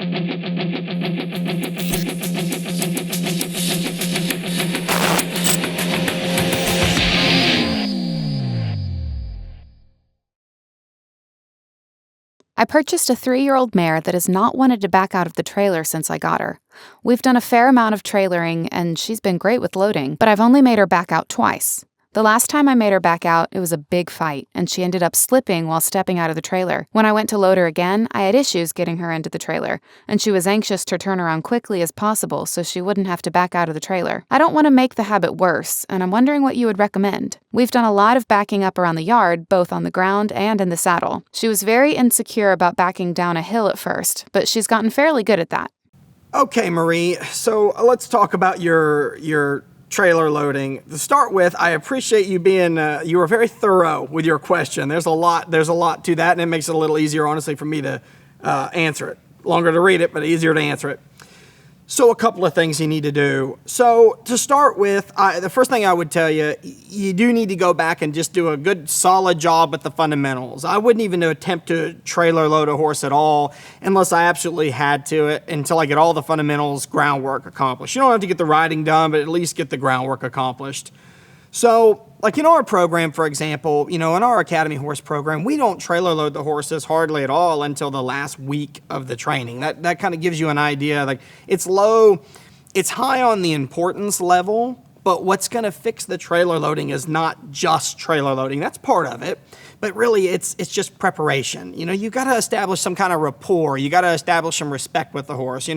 I purchased a 3-year-old mare that has not wanted to back out of the trailer since I got her. We've done a fair amount of trailering, and she's been great with loading, but I've only made her back out twice. The last time I made her back out, it was a big fight, and she ended up slipping while stepping out of the trailer. When I went to load her again, I had issues getting her into the trailer, and she was anxious to turn around quickly as possible so she wouldn't have to back out of the trailer. I don't want to make the habit worse, and I'm wondering what you would recommend. We've done a lot of backing up around the yard, both on the ground and in the saddle. She was very insecure about backing down a hill at first, but she's gotten fairly good at that. Okay, Marie, so let's talk about your trailer loading. To start with, I appreciate you being, you were very thorough with your question. There's a lot to that, and it makes it a little easier, honestly, for me to answer it. Longer to read it, but easier to answer it. So a couple of things you need to do. So to start with, the first thing I would tell you, you do need to go back and just do a good solid job with the fundamentals. I wouldn't even attempt to trailer load a horse at all unless I absolutely had to until I get all the fundamentals groundwork accomplished. You don't have to get the riding done, but at least get the groundwork accomplished. So like in our program, for example, in our Academy horse program, we don't trailer load the horses hardly at all until the last week of the training. That kind of gives you an idea. Like it's low, it's high on the importance level, but what's going to fix the trailer loading is not just trailer loading. That's part of it, but really it's just preparation. You got to establish some kind of rapport. You got to establish some respect with the horse.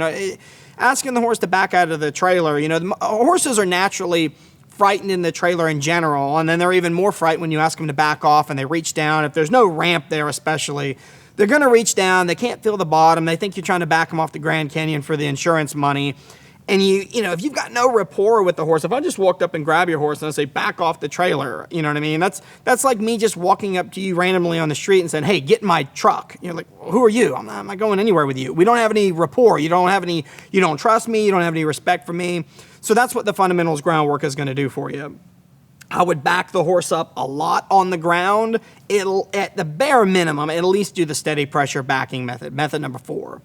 Asking the horse to back out of the trailer. Horses are naturally frightened in the trailer in general, and then they're even more frightened when you ask them to back off and they reach down. If there's no ramp there especially, they're going to reach down. They can't feel the bottom. They think you're trying to back them off the Grand Canyon for the insurance money. And if you've got no rapport with the horse, if I just walked up and grab your horse and I say, back off the trailer, you know what I mean? That's like me just walking up to you randomly on the street and saying, hey, get in my truck. You're like, who are you? I'm not going anywhere with you. We don't have any rapport. You don't trust me. You don't have any respect for me. So that's what the fundamentals groundwork is going to do for you. I would back the horse up a lot on the ground. It'll, at the bare minimum, at least do the steady pressure backing method number 4.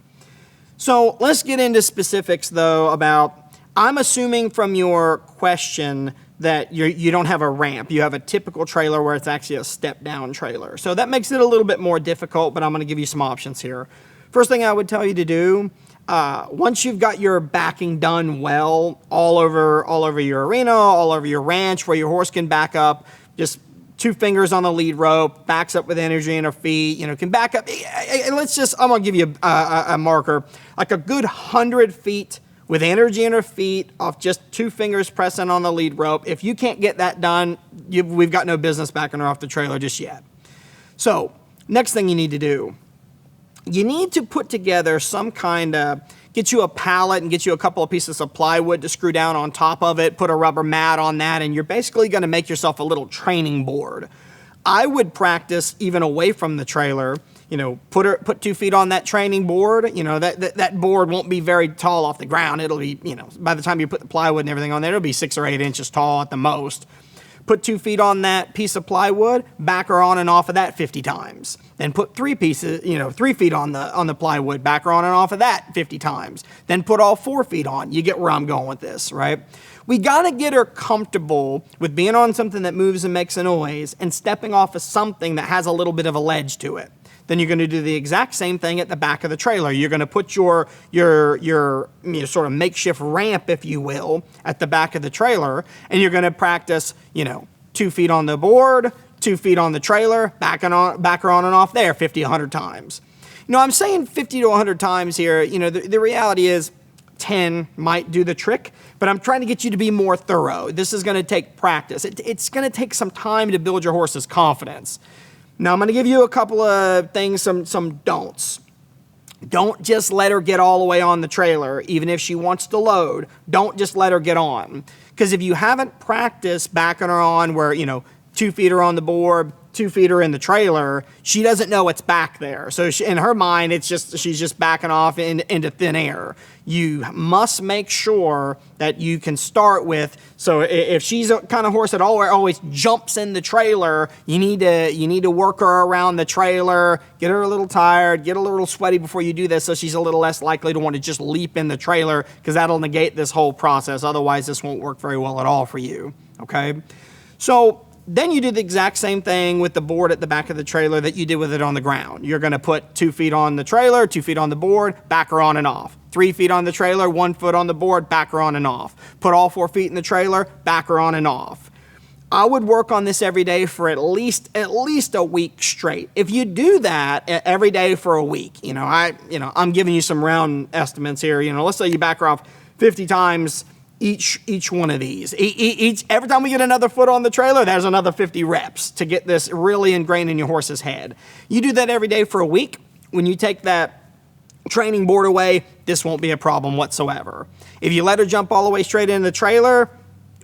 So let's get into specifics, though, about, I'm assuming from your question that you don't have a ramp. You have a typical trailer where it's actually a step-down trailer. So that makes it a little bit more difficult, but I'm going to give you some options here. First thing I would tell you to do, once you've got your backing done well, all over your arena, all over your ranch, where your horse can back up, just 2 fingers on the lead rope, backs up with energy in her feet, can back up. I'm going to give you a marker, like a good 100 feet with energy in her feet off just 2 fingers pressing on the lead rope. If you can't get that done, we've got no business backing her off the trailer just yet. So next thing you need to do, you need to put together some kind of, get you a pallet and get you a couple of pieces of plywood to screw down on top of it, put a rubber mat on that, and you're basically going to make yourself a little training board. I would practice even away from the trailer, put 2 feet on that training board. That board won't be very tall off the ground. It'll be, by the time you put the plywood and everything on there, it'll be 6 or 8 inches tall at the most. Put 2 feet on that piece of plywood, back her on and off of that 50 times. Then put 3 feet on the plywood, back her on and off of that 50 times. Then put all 4 feet on. You get where I'm going with this, right? We got to get her comfortable with being on something that moves and makes a noise and stepping off of something that has a little bit of a ledge to it. Then you're going to do the exact same thing at the back of the trailer. You're going to put your sort of makeshift ramp, if you will, at the back of the trailer, and you're going to practice, 2 feet on the board, 2 feet on the trailer, back her on and off there 50, 100 times. I'm saying 50 to 100 times here. The reality is 10 might do the trick, but I'm trying to get you to be more thorough. This is going to take practice. It's going to take some time to build your horse's confidence. Now, I'm going to give you a couple of things, some don'ts. Don't just let her get all the way on the trailer, even if she wants to load. Don't just let her get on. Because if you haven't practiced backing her on where, 2 feet are on the board, 2 feet are in the trailer, she doesn't know it's back there. So in her mind, she's just backing off into thin air. You must make sure that you can start with, so if she's a kind of horse that always jumps in the trailer, you need to work her around the trailer, get her a little tired, get a little sweaty before you do this, so she's a little less likely to want to just leap in the trailer, because that'll negate this whole process. Otherwise, this won't work very well at all for you, okay? So then you do the exact same thing with the board at the back of the trailer that you did with it on the ground. You're going to put 2 feet on the trailer, 2 feet on the board, back her on and off. 3 feet on the trailer, 1 foot on the board, back her on and off. Put all 4 feet in the trailer, back her on and off. I would work on this every day for at least a week straight. If you do that every day for a week, I'm giving you some round estimates here. Let's say you back her off 50 times each one of these. Every time we get another foot on the trailer, there's another 50 reps to get this really ingrained in your horse's head. You do that every day for a week. When you take that training board away, this won't be a problem whatsoever. If you let her jump all the way straight into the trailer,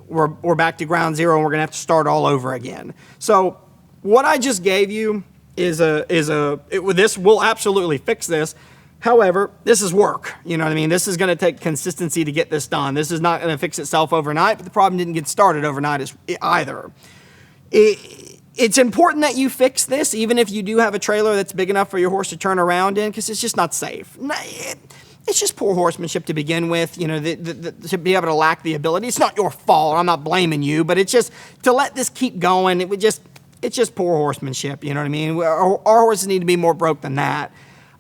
we're back to ground zero, and we're gonna have to start all over again. So what I just gave you this will absolutely fix this. However, this is work. You know what I mean? This is going to take consistency to get this done. This is not going to fix itself overnight, but the problem didn't get started overnight either. It's important that you fix this, even if you do have a trailer that's big enough for your horse to turn around in, because it's just not safe. It's just poor horsemanship to begin with, to be able to lack the ability. It's not your fault. I'm not blaming you, but it's just to let this keep going. It's just poor horsemanship. You know what I mean? Our horses need to be more broke than that.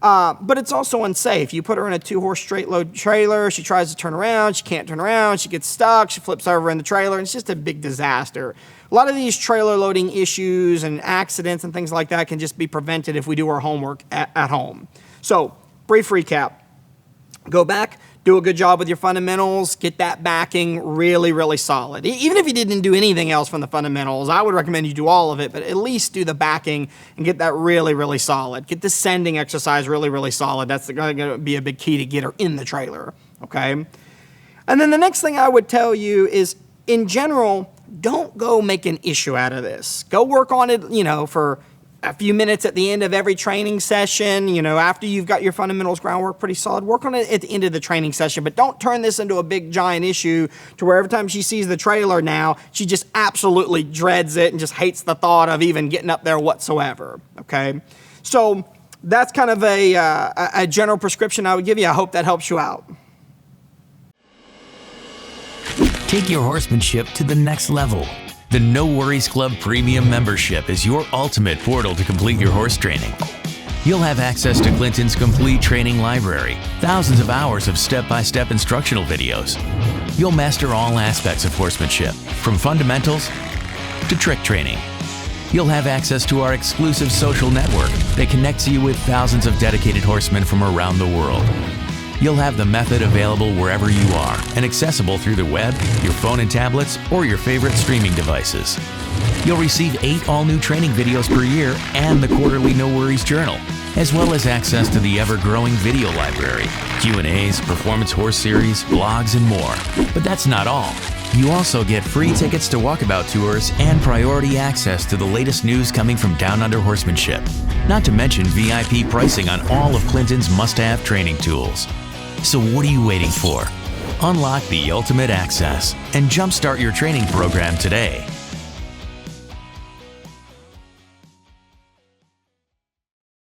But it's also unsafe. You put her in a 2-horse straight load trailer, she tries to turn around, she can't turn around, she gets stuck, she flips over in the trailer, and it's just a big disaster. A lot of these trailer loading issues and accidents and things like that can just be prevented if we do our homework at home. So, brief recap. Go back, do a good job with your fundamentals, get that backing really, really solid. Even if you didn't do anything else from the fundamentals, I would recommend you do all of it, but at least do the backing and get that really, really solid. Get the sending exercise really, really solid. That's going to be a big key to get her in the trailer, okay? And then the next thing I would tell you is, in general, don't go make an issue out of this. Go work on it, for a few minutes at the end of every training session, after you've got your fundamentals groundwork pretty solid, work on it at the end of the training session, but don't turn this into a big giant issue to where every time she sees the trailer now, she just absolutely dreads it and just hates the thought of even getting up there whatsoever, okay? So that's kind of a general prescription I would give you. I hope that helps you out. Take your horsemanship to the next level. The No Worries Club Premium membership is your ultimate portal to complete your horse training. You'll have access to Clinton's complete training library, thousands of hours of step-by-step instructional videos. You'll master all aspects of horsemanship, from fundamentals to trick training. You'll have access to our exclusive social network that connects you with thousands of dedicated horsemen from around the world. You'll have the method available wherever you are and accessible through the web, your phone and tablets, or your favorite streaming devices. You'll receive 8 all-new training videos per year and the quarterly No Worries Journal, as well as access to the ever-growing video library, Q&As, performance horse series, blogs, and more. But that's not all. You also get free tickets to walkabout tours and priority access to the latest news coming from Down Under horsemanship. Not to mention VIP pricing on all of Clinton's must-have training tools. So what are you waiting for? Unlock the ultimate access and jumpstart your training program today.